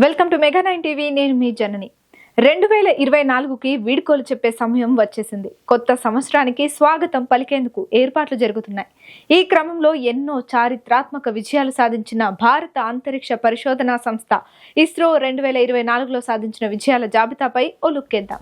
Welcome to mega 9 TV. నేను మీ జనని. 2024కి వీడ్కోలు చెప్పే సమయం వచ్చేసింది. కొత్త సంవత్సరానికి స్వాగతం పలికేందుకు ఏర్పాట్లు జరుగుతున్నాయి. ఈ క్రమంలో ఎన్నో చారిత్రాత్మక విజయాలు సాధించిన భారత అంతరిక్ష పరిశోధనా సంస్థ ఇస్రో 2024లో సాధించిన విజయాల జాబితాపై ఓ లుక్కేద్దాం.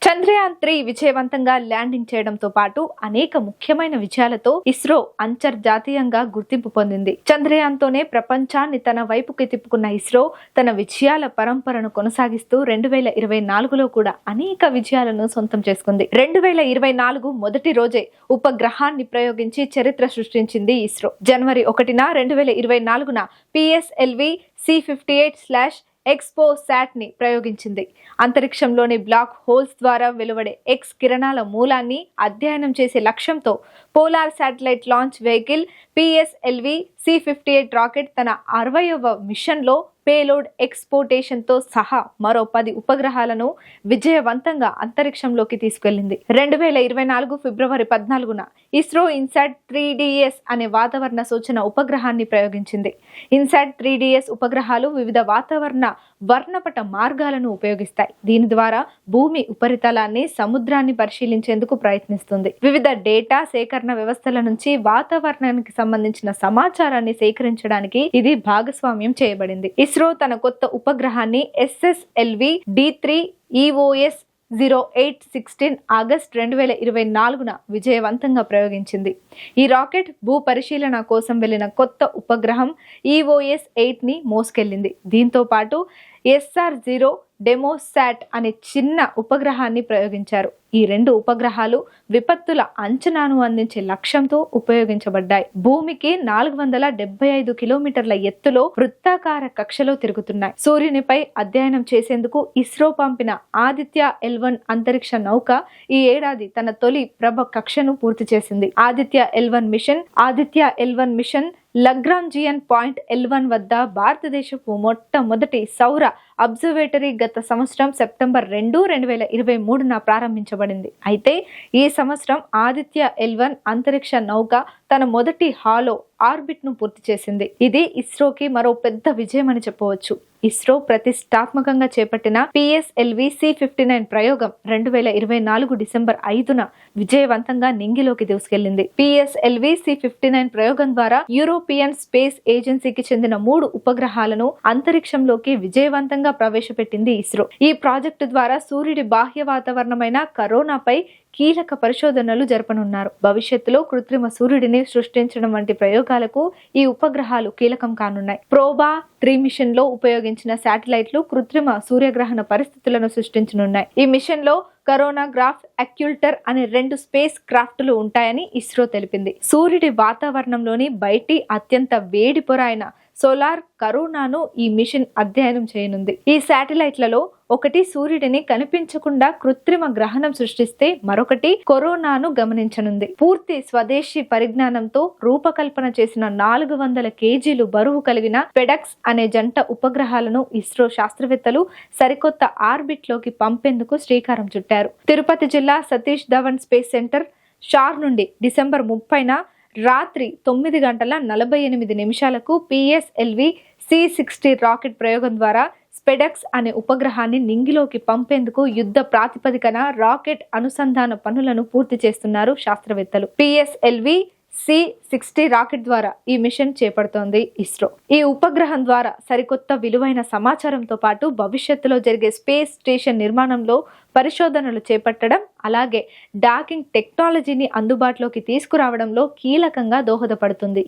చంద్రయాన్ 3 విజయవంతంగా ల్యాండింగ్ చేయడంతో పాటు అనేక ముఖ్యమైన విజయాలతో ఇస్రో అంతర్జాతీయంగా గుర్తింపు పొందింది. చంద్రయాన్ తోనే ప్రపంచాన్ని తన వైపుకి తిప్పుకున్న ఇస్రో తన విజయాల పరంపరను కొనసాగిస్తూ 2024లో కూడా అనేక విజయాలను సొంతం చేసుకుంది. 2024 మొదటి రోజే ఉపగ్రహాన్ని ప్రయోగించి చరిత్ర సృష్టించింది ఇస్రో. జనవరి 1న 2024న PSLV C58/EXPOSAT ని ప్రయోగించింది. అంతరిక్షంలోని బ్లాక్ హోల్స్ ద్వారా వెలువడే ఎక్స్ కిరణాల మూలాన్ని అధ్యయనం చేసే లక్ష్యంతో polar satellite launch vehicle PSLV C58 rocket తన 60వ మిషన్లో పేలోడ్ ఎక్స్పోర్టేషన్ తో సహా మరో 10 ఉపగ్రహాలను విజయవంతంగా అంతరిక్షంలోకి తీసుకెళ్లింది. 2024 ఫిబ్రవరి 14న ఇస్రో ఇన్సాట్ 3DS అనే వాతావరణ సూచన ఉపగ్రహాన్ని ప్రయోగించింది. ఇన్సాట్ 3DS ఉపగ్రహాలు వివిధ వాతావరణ వర్ణపట మార్గాలను ఉపయోగిస్తాయి. దీని ద్వారా భూమి ఉపరితలాన్ని, సముద్రాన్ని పరిశీలించేందుకు ప్రయత్నిస్తుంది. వివిధ డేటా సేకరణ వ్యవస్థల నుంచి వాతావరణానికి సంబంధించిన సమాచారాన్ని సేకరించడానికి ఇది భాగస్వామ్యం చేయబడింది. ఇస్రో తన కొత్త ఉపగ్రహాన్ని SSLV D3 EOS 0816 ఆగస్టు 2024న విజయవంతంగా ప్రయోగించింది. ఈ రాకెట్ భూ పరిశీలన కోసం వెళ్లిన కొత్త ఉపగ్రహం EOS 8ని మోసుకెళ్లింది. దీంతో పాటు SR0 డెమోసాట్ అనే చిన్న ఉపగ్రహాన్ని ప్రయోగించారు. ఈ 2 ఉపగ్రహాలు విపత్తుల అంచనాను అందించే లక్ష్యంతో ఉపయోగించబడ్డాయి. భూమికి 475 కిలోమీటర్ల ఎత్తులో వృత్తాకార కక్షలో తిరుగుతున్నాయి. సూర్యునిపై అధ్యయనం చేసేందుకు ఇస్రో పంపిన ఆదిత్య L1 అంతరిక్ష నౌక ఈ ఏడాది తన తొలి ప్రభ కక్షను పూర్తి చేసింది. Aditya L1 machine లగ్రాంజియన్ point L1 వద్ద భారతదేశపు మొట్టమొదటి సౌర అబ్జర్వేటరీ గత సంవత్సరం సెప్టెంబర్ 2, 2023న ప్రారంభించబడింది. అయితే ఈ సంవత్సరం ఆదిత్య L1 అంతరిక్ష నౌక తన మొదటి హాలో ఆర్బిట్ ను పూర్తి చేసింది. ఇది ఇస్రోకి మరో పెద్ద విజయం అని చెప్పవచ్చు. ఇస్రో ప్రతిష్టాత్మకంగా చేపట్టిన PSLV C59 ప్రయోగం 2024 డిసెంబర్ 5న విజయవంతంగా నింగిలోకి దూసుకెళ్లింది. PSLV C59 ప్రయోగం ద్వారా యూరోపియన్ స్పేస్ ఏజెన్సీకి చెందిన 3 ఉపగ్రహాలను అంతరిక్షంలోకి విజయవంతంగా ప్రవేశపెట్టింది ఇస్రో. ఈ ప్రాజెక్టు ద్వారా సూర్యుడి బాహ్య వాతావరణమైన కరోనాపై కీలక పరిశోధనలు జరపనున్నారు. భవిష్యత్తులో కృత్రిమ సూర్యుడిని సృష్టించడం వంటి ప్రయోగాలకు ఈ ఉపగ్రహాలు కీలకం కానున్నాయి. ప్రోబా 3 మిషన్ లో ఉపయోగించిన శాటిలైట్లు కృత్రిమ సూర్యగ్రహణ పరిస్థితులను సృష్టించనున్నాయి. ఈ మిషన్ లో కరోనాగ్రాఫ్ అక్యుల్టర్ అనే 2 స్పేస్ క్రాఫ్ట్లు ఉంటాయని ఇస్రో తెలిపింది. సూర్యుడి వాతావరణంలోని బయటి అత్యంత వేడి పొర అయిన సోలార్ కరోనాను ఈ మిషన్ అధ్యయనం చేయనుంది. ఈ శాటిలైట్లలో ఒకటి సూర్యుడిని కనిపించకుండా కృత్రిమ గ్రహణం సృష్టిస్తే మరొకటి కరోనాను గమనించనుంది. పూర్తి స్వదేశీ పరిజ్ఞానంతో రూపకల్పన చేసిన 400 కేజీలు బరువు కలిగిన ఫెడెక్స్ అనే జంట ఉపగ్రహాలను ఇస్రో శాస్త్రవేత్తలు సరికొత్త ఆర్బిట్ లోకి పంపేందుకు శ్రీకారం చుట్టారు. తిరుపతి జిల్లా సతీష్ ధవన్ స్పేస్ సెంటర్ షార్ నుండి డిసెంబర్ 30న రాత్రి 9:48 PSLV C60 రాకెట్ ప్రయోగం ద్వారా స్పెడెక్స్ అనే ఉపగ్రహాన్ని నింగిలోకి పంపేందుకు యుద్ధ ప్రాతిపదికన రాకెట్ అనుసంధాన పనులను పూర్తి చేస్తున్నారు శాస్త్రవేత్తలు. PSLV C60 రాకెట్ ద్వారా ఈ మిషన్ చేపడుతోంది ఇస్రో. ఈ ఉపగ్రహం ద్వారా సరికొత్త విలువైన సమాచారంతో పాటు భవిష్యత్తులో జరిగే స్పేస్ స్టేషన్ నిర్మాణంలో పరిశోధనలు చేపట్టడం, అలాగే డాకింగ్ టెక్నాలజీని అందుబాటులోకి తీసుకురావడంలో కీలకంగా దోహదపడుతుంది.